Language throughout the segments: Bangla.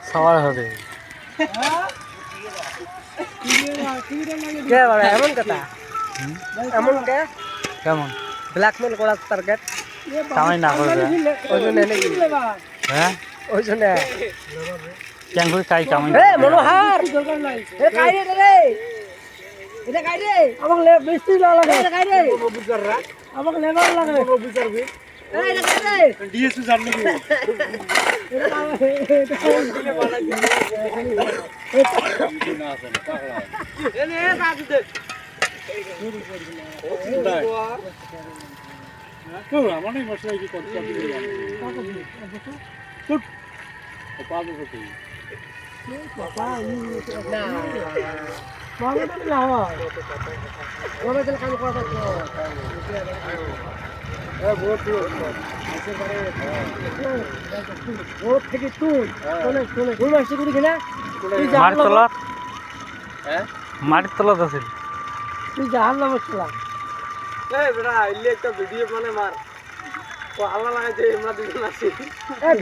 সবার হবে কে বাবা এমন কথা এমন কে কেমন ব্ল্যাকমেল করার টার্গেট কামাই না করবে ওই জন্য নাকি হ্যাঁ ওই জন্য কেন করে কাই কামাই এ মনোহার এ কাই রে এটা কাই রে আমাকে বেশি লাগে এটা কাই রে আমাকে লেবার লাগে এই এটা কাই রে ডিএসপি জান নাকি এনে কাজু দে আমার নাই মশলা কি করতে মাটির তলা আছিল তুই জাহান নামে ছিলাম একটা ভিডিও মানে মার ও আল্লাহ লাগাইছে আমরা দুজন আছি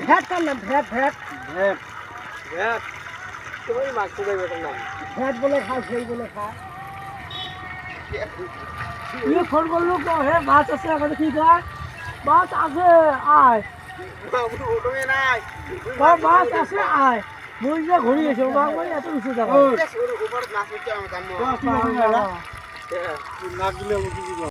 ভ্যাট কার নাম ভ্যাট ভ্যাট ভ্যাট ভ্যাট তুমি মাছ কোথায় বেটার নাম ভ্যাট বলে খায় সেই বলে খায় তুই ফোন করলো তো হে মাছ আছে আমাদের কি কয় মাছ আছে আয় মাছ আছে আয় মুই যে ঘুরি এসে এত উঁচু যাবো